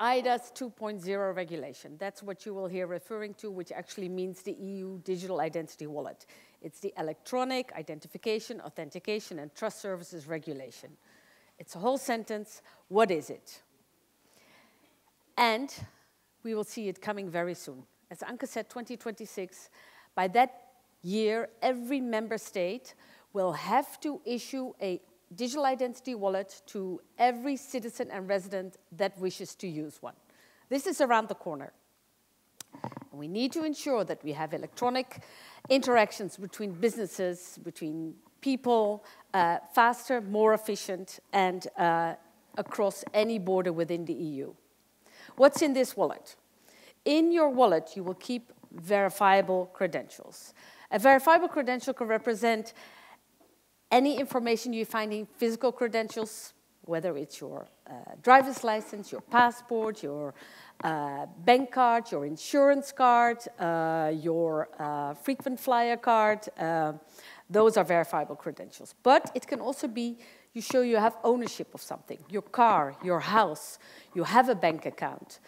eIDAS 2.0 regulation. That's what you will hear referring to, which actually means the EU Digital Identity Wallet. It's the Electronic Identification, Authentication, and Trust Services Regulation. It's a whole sentence. What is it? And we will see it coming very soon. As Anke said, 2026, by that year, every member state will have to issue a digital identity wallet to every citizen and resident that wishes to use one. This is around the corner. And we need to ensure that we have electronic interactions between businesses, between people, faster, more efficient, and across any border within the EU. What's in this wallet? In your wallet, you will keep verifiable credentials. A verifiable credential can represent any information you find in physical credentials, whether it's your driver's license, your passport, your bank card, your insurance card, your frequent flyer card. Those are verifiable credentials. But it can also be you show you have ownership of something, your car, your house, you have a bank account.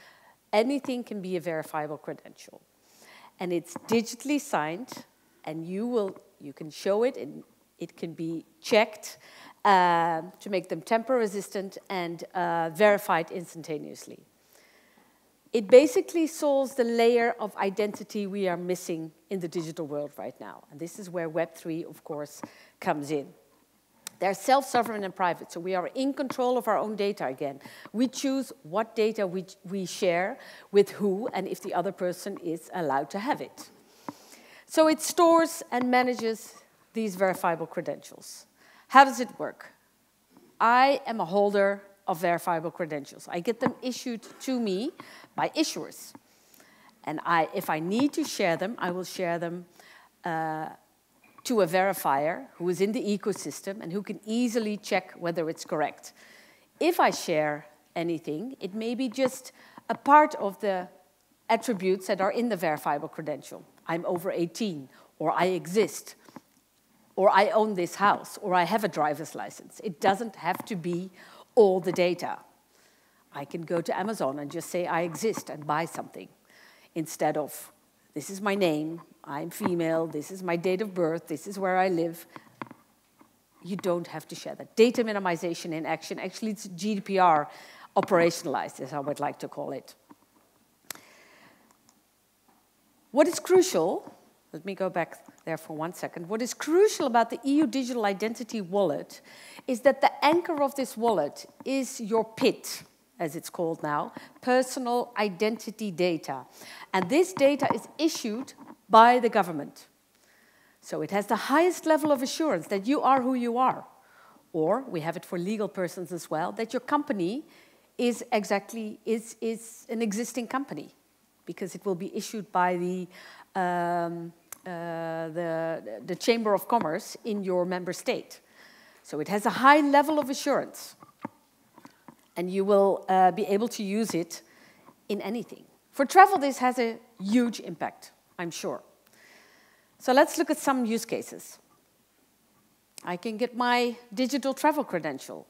Anything can be a verifiable credential. And it's digitally signed, and you can show it, and it can be checked to make them tamper-resistant and verified instantaneously. It basically solves the layer of identity we are missing in the digital world right now. And this is where Web3, of course, comes in. They're self-sovereign and private, so we are in control of our own data again. We choose what data we share with who and if the other person is allowed to have it. So it stores and manages these verifiable credentials. How does it work? I am a holder of verifiable credentials. I get them issued to me by issuers. And if I need to share them, I will share them to a verifier who is in the ecosystem and who can easily check whether it's correct. If I share anything, it may be just a part of the attributes that are in the verifiable credential. I'm over 18, or I exist, or I own this house, or I have a driver's license. It doesn't have to be all the data. I can go to Amazon and just say I exist and buy something, instead of this is my name, I'm female, this is my date of birth, this is where I live. You don't have to share that. Data minimization in action. Actually, it's GDPR operationalized, as I would like to call it. What is crucial, let me go back there for 1 second. What is crucial about the EU Digital Identity Wallet is that the anchor of this wallet is your PID, as it's called now, personal identity data. And this data is issued by the government. So it has the highest level of assurance that you are who you are. Or, we have it for legal persons as well, that your company is an existing company, because it will be issued by the Chamber of Commerce in your member state. So it has a high level of assurance. And you will be able to use it in anything. For travel, this has a huge impact, I'm sure. So let's look at some use cases. I can get my digital travel credential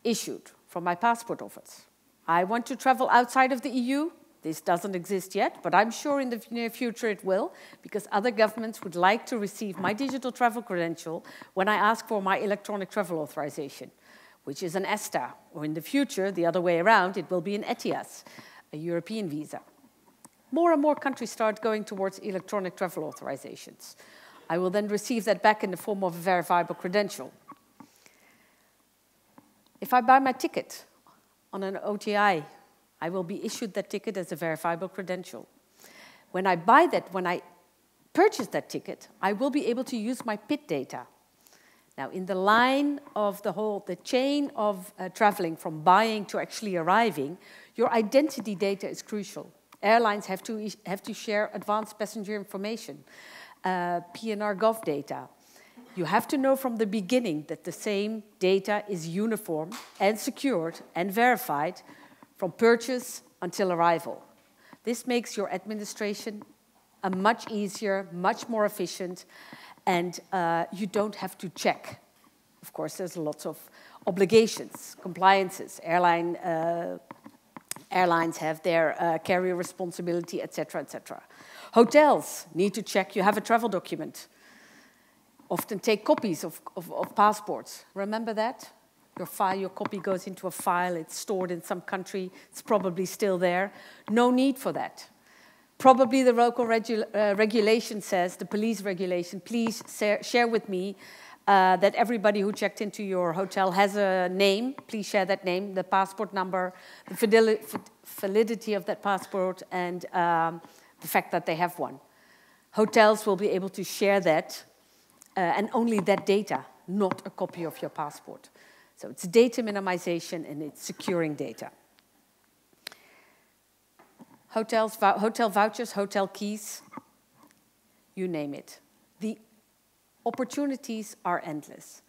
issued from my passport office. I want to travel outside of the EU. This doesn't exist yet, but I'm sure in the near future it will, because other governments would like to receive my digital travel credential when I ask for my electronic travel authorization, which is an ESTA, or in the future, the other way around, it will be an ETIAS, a European visa. More and more countries start going towards electronic travel authorizations. I will then receive that back in the form of a verifiable credential. If I buy my ticket on an OTA, I will be issued that ticket as a verifiable credential. When I purchase that ticket, I will be able to use my PID data. Now, in the line of the chain of traveling from buying to actually arriving, your identity data is crucial. Airlines have to share advanced passenger information, PNR Gov data. You have to know from the beginning that the same data is uniform and secured and verified from purchase until arrival. This makes your administration a much easier, much more efficient, and you don't have to check. Of course, there's lots of obligations, compliances. Airlines have their carrier responsibility, etc., etc. Hotels need to check you have a travel document. Often take copies of passports. Remember that? Your file, your copy goes into a file, it's stored in some country, it's probably still there. No need for that. Probably the local regulation says, the police regulation, please share with me that everybody who checked into your hotel has a name. Please share that name, the passport number, the validity of that passport, and the fact that they have one. Hotels will be able to share that, and only that data, not a copy of your passport. So it's data minimization and it's securing data. Hotels, hotel vouchers, hotel keys, you name it. The opportunities are endless.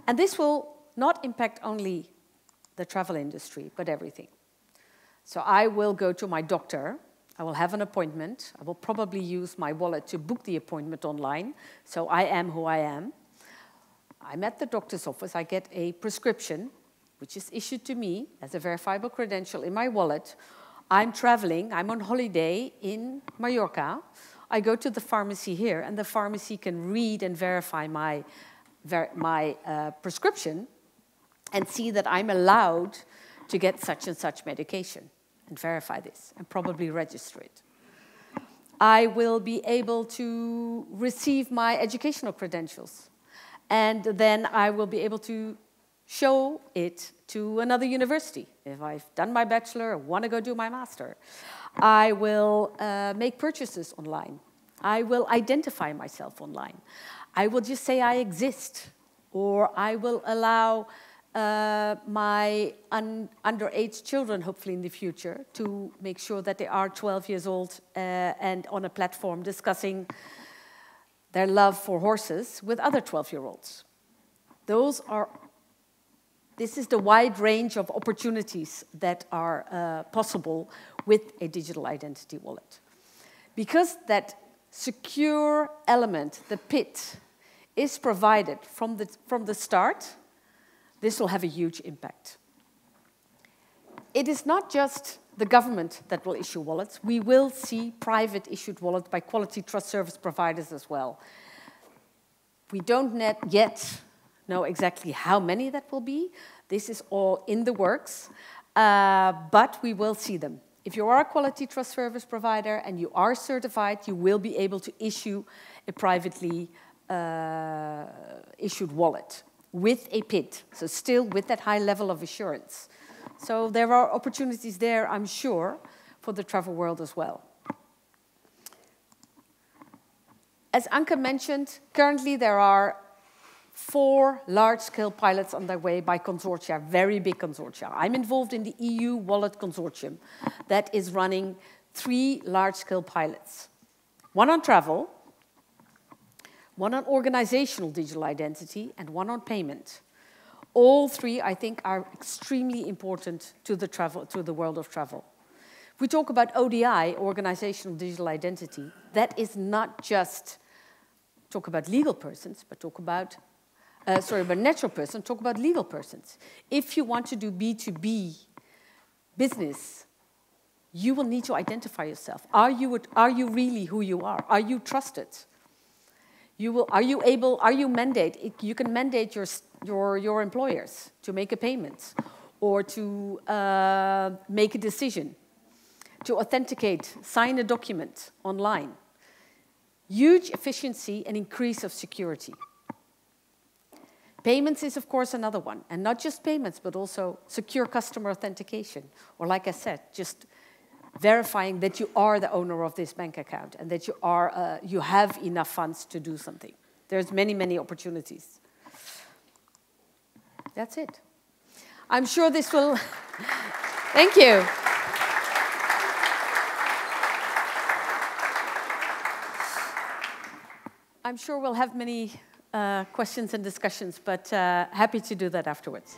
And this will not impact only the travel industry, but everything. So I will go to my doctor, I will have an appointment, I will probably use my wallet to book the appointment online, so I am who I am. I'm at the doctor's office, I get a prescription, which is issued to me as a verifiable credential in my wallet. I'm traveling, I'm on holiday in Mallorca. I go to the pharmacy here, and the pharmacy can read and verify my prescription and see that I'm allowed to get such and such medication and verify this and probably register it. I will be able to receive my educational credentials, and then I will be able to show it to another university. If I've done my bachelor, I want to go do my master. I will make purchases online. I will identify myself online. I will just say I exist, or I will allow my underage children, hopefully in the future, to make sure that they are 12 years old and on a platform discussing their love for horses with other 12-year-olds. This is the wide range of opportunities that are possible with a digital identity wallet. Because that secure element, the PIT, is provided from the start, this will have a huge impact. It is not just the government that will issue wallets. We will see private issued wallets by quality trust service providers as well. We don't yet know exactly how many that will be. This is all in the works, but we will see them. If you are a quality trust service provider and you are certified, you will be able to issue a privately issued wallet with a PIT, so still with that high level of assurance. So there are opportunities there, I'm sure, for the travel world as well. As Anke mentioned, currently there are 4 large-scale pilots underway by consortia, very big consortia. I'm involved in the EU Wallet Consortium that is running 3 large-scale pilots. One on travel, one on organizational digital identity, and one on payment. All 3, I think, are extremely important to the world of travel. If we talk about ODI, organizational digital identity, that is not just talk about legal persons, but talk about but natural person, talk about legal persons. If you want to do B2B business, you will need to identify yourself. Are you really who you are? Are you trusted? You can mandate your employers to make a payment or to make a decision, to authenticate, sign a document online. Huge efficiency and increase of security. Payments is, of course, another one. And not just payments, but also secure customer authentication. Or like I said, just verifying that you are the owner of this bank account and that you have enough funds to do something. There's many, many opportunities. That's it. I'm sure this will... Thank you. I'm sure we'll have many questions and discussions, but happy to do that afterwards.